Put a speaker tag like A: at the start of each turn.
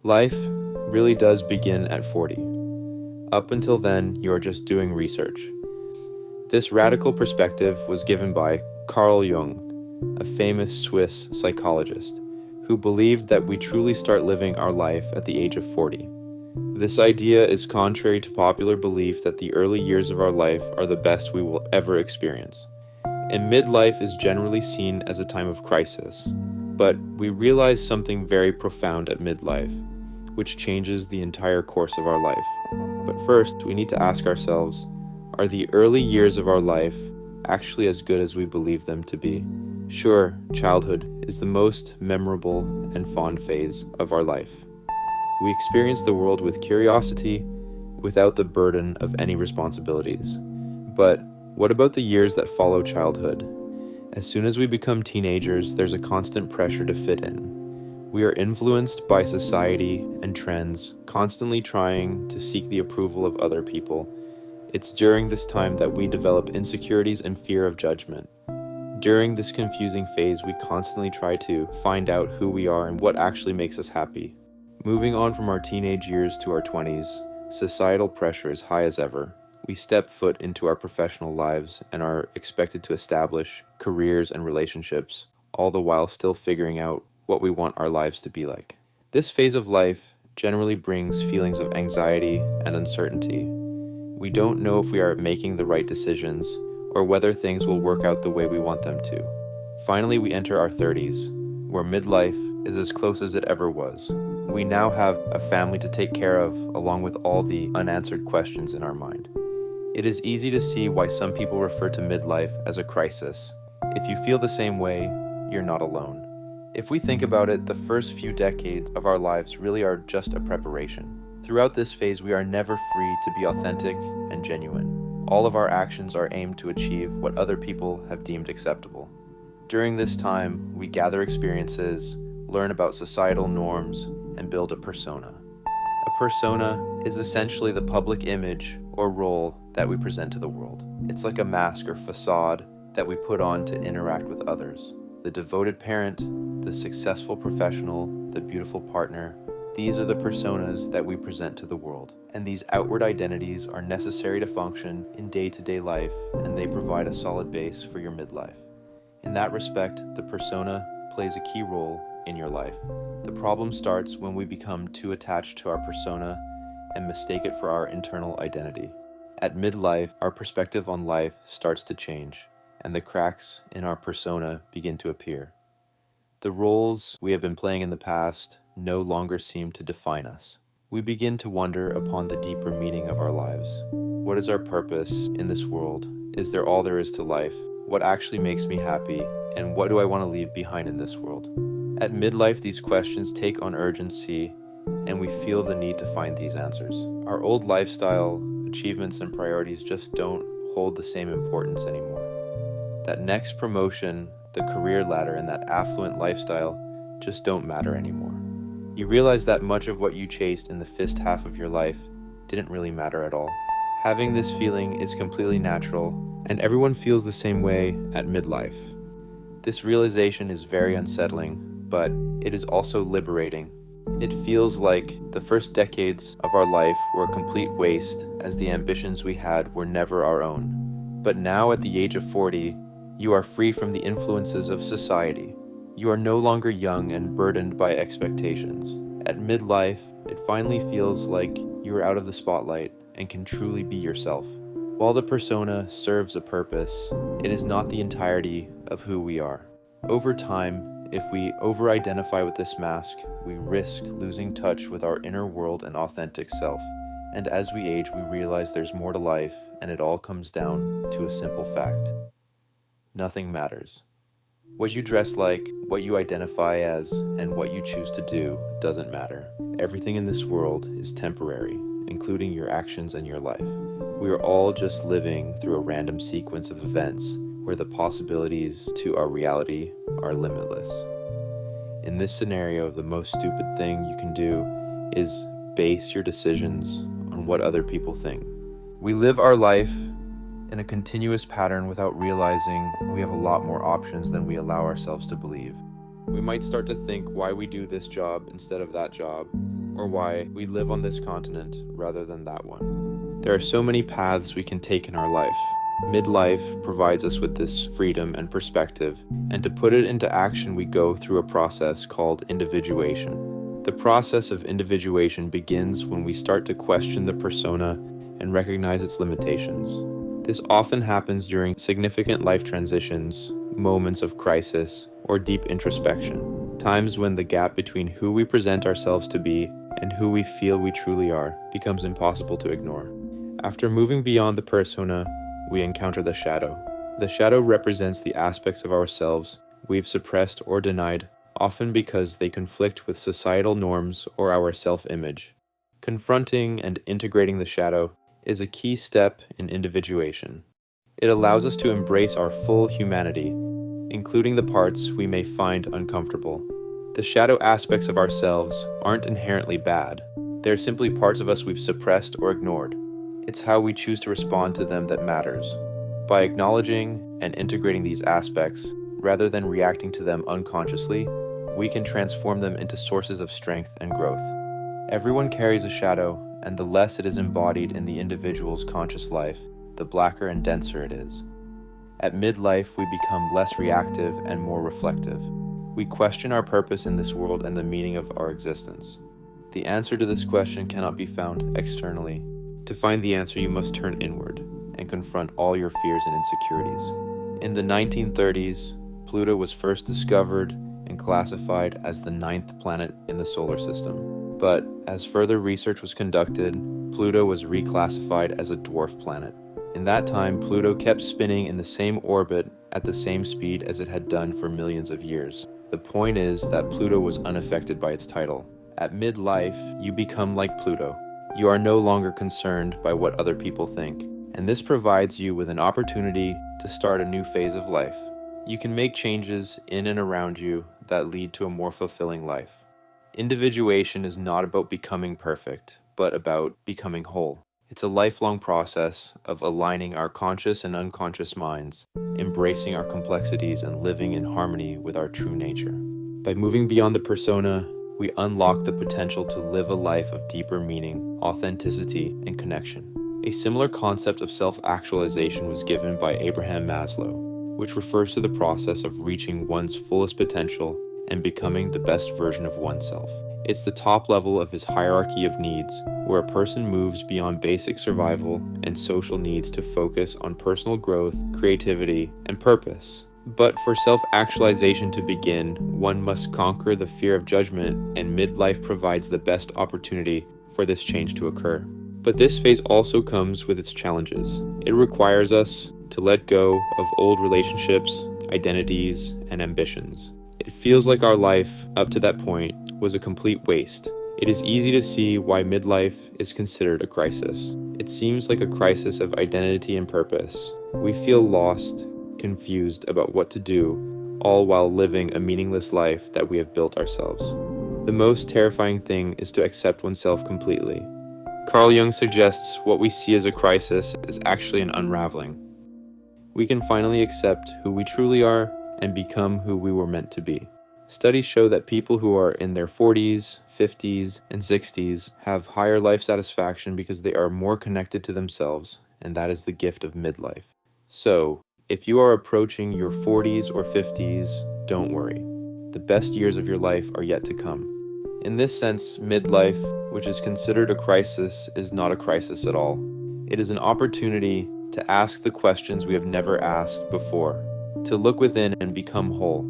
A: Life really does begin at 40. Up until then, you are just doing research. This radical perspective was given by Carl Jung, a famous Swiss psychologist, who believed that we truly start living our life at the age of 40. This idea is contrary to popular belief that the early years of our life are the best we will ever experience. And midlife is generally seen as a time of crisis, but we realize something very profound at midlife, which changes the entire course of our life. But first, we need to ask ourselves, are the early years of our life actually as good as we believe them to be? Sure, childhood is the most memorable and fond phase of our life. We experience the world with curiosity, without the burden of any responsibilities. But what about the years that follow childhood? As soon as we become teenagers, there's a constant pressure to fit in. We are influenced by society and trends, constantly trying to seek the approval of other people. It's during this time that we develop insecurities and fear of judgment. During this confusing phase, we constantly try to find out who we are and what actually makes us happy. Moving on from our teenage years to our 20s, societal pressure is high as ever. We step foot into our professional lives and are expected to establish careers and relationships, all the while still figuring out what we want our lives to be like. This phase of life generally brings feelings of anxiety and uncertainty. We don't know if we are making the right decisions or whether things will work out the way we want them to. Finally, we enter our 30s, where midlife is as close as it ever was. We now have a family to take care of, along with all the unanswered questions in our mind. It is easy to see why some people refer to midlife as a crisis. If you feel the same way, you're not alone. If we think about it, the first few decades of our lives really are just a preparation. Throughout this phase, we are never free to be authentic and genuine. All of our actions are aimed to achieve what other people have deemed acceptable. During this time, we gather experiences, learn about societal norms, and build a persona. A persona is essentially the public image or role that we present to the world. It's like a mask or facade that we put on to interact with others. The devoted parent, the successful professional, the beautiful partner, these are the personas that we present to the world. And these outward identities are necessary to function in day-to-day life, and they provide a solid base for your midlife. In that respect, the persona plays a key role in your life. The problem starts when we become too attached to our persona and mistake it for our internal identity. At midlife, our perspective on life starts to change, and the cracks in our persona begin to appear. The roles we have been playing in the past no longer seem to define us. We begin to wonder upon the deeper meaning of our lives. What is our purpose in this world? Is there all there is to life? What actually makes me happy? And what do I want to leave behind in this world? At midlife, these questions take on urgency, and we feel the need to find these answers. Our old lifestyle, achievements, and priorities just don't hold the same importance anymore. That next promotion, the career ladder, and that affluent lifestyle just don't matter anymore. You realize that much of what you chased in the first half of your life didn't really matter at all. Having this feeling is completely natural, and everyone feels the same way at midlife. This realization is very unsettling, but it is also liberating. It feels like the first decades of our life were a complete waste, as the ambitions we had were never our own. But now at the age of 40, you are free from the influences of society. You are no longer young and burdened by expectations. At midlife, it finally feels like you are out of the spotlight and can truly be yourself. While the persona serves a purpose, it is not the entirety of who we are. Over time, if we over-identify with this mask, we risk losing touch with our inner world and authentic self. And as we age, we realize there's more to life, and it all comes down to a simple fact. Nothing matters. What you dress like, what you identify as, and what you choose to do doesn't matter. Everything in this world is temporary, including your actions and your life. We are all just living through a random sequence of events where the possibilities to our reality are limitless. In this scenario, the most stupid thing you can do is base your decisions on what other people think. We live our life in a continuous pattern without realizing we have a lot more options than we allow ourselves to believe. We might start to think why we do this job instead of that job, or why we live on this continent rather than that one. There are so many paths we can take in our life. Midlife provides us with this freedom and perspective, and to put it into action, we go through a process called individuation. The process of individuation begins when we start to question the persona and recognize its limitations. This often happens during significant life transitions, moments of crisis, or deep introspection, times when the gap between who we present ourselves to be and who we feel we truly are becomes impossible to ignore. After moving beyond the persona, we encounter the shadow. The shadow represents the aspects of ourselves we've suppressed or denied, often because they conflict with societal norms or our self-image. Confronting and integrating the shadow is a key step in individuation. It allows us to embrace our full humanity, including the parts we may find uncomfortable. The shadow aspects of ourselves aren't inherently bad. They're simply parts of us we've suppressed or ignored. It's how we choose to respond to them that matters. By acknowledging and integrating these aspects, rather than reacting to them unconsciously, we can transform them into sources of strength and growth. Everyone carries a shadow, and the less it is embodied in the individual's conscious life, the blacker and denser it is. At midlife, we become less reactive and more reflective. We question our purpose in this world and the meaning of our existence. The answer to this question cannot be found externally. To find the answer, you must turn inward and confront all your fears and insecurities. In the 1930s, Pluto was first discovered and classified as the 9th planet in the solar system. But as further research was conducted, Pluto was reclassified as a dwarf planet. In that time, Pluto kept spinning in the same orbit at the same speed as it had done for millions of years. The point is that Pluto was unaffected by its title. At midlife, you become like Pluto. You are no longer concerned by what other people think, and this provides you with an opportunity to start a new phase of life. You can make changes in and around you that lead to a more fulfilling life. Individuation is not about becoming perfect, but about becoming whole. It's a lifelong process of aligning our conscious and unconscious minds, embracing our complexities, and living in harmony with our true nature. By moving beyond the persona, we unlock the potential to live a life of deeper meaning, authenticity, and connection. A similar concept of self-actualization was given by Abraham Maslow, which refers to the process of reaching one's fullest potential and becoming the best version of oneself. It's the top level of his hierarchy of needs, where a person moves beyond basic survival and social needs to focus on personal growth, creativity, and purpose. But for self-actualization to begin, one must conquer the fear of judgment, and midlife provides the best opportunity for this change to occur. But this phase also comes with its challenges. It requires us to let go of old relationships, identities, and ambitions. It feels like our life, up to that point, was a complete waste. It is easy to see why midlife is considered a crisis. It seems like a crisis of identity and purpose. We feel lost, confused about what to do, all while living a meaningless life that we have built ourselves. The most terrifying thing is to accept oneself completely. Carl Jung suggests what we see as a crisis is actually an unraveling. We can finally accept who we truly are and become who we were meant to be. Studies show that people who are in their 40s, 50s, and 60s have higher life satisfaction because they are more connected to themselves, and that is the gift of midlife. So, if you are approaching your 40s or 50s, don't worry. The best years of your life are yet to come. In this sense, midlife, which is considered a crisis, is not a crisis at all. It is an opportunity to ask the questions we have never asked before, to look within and become whole.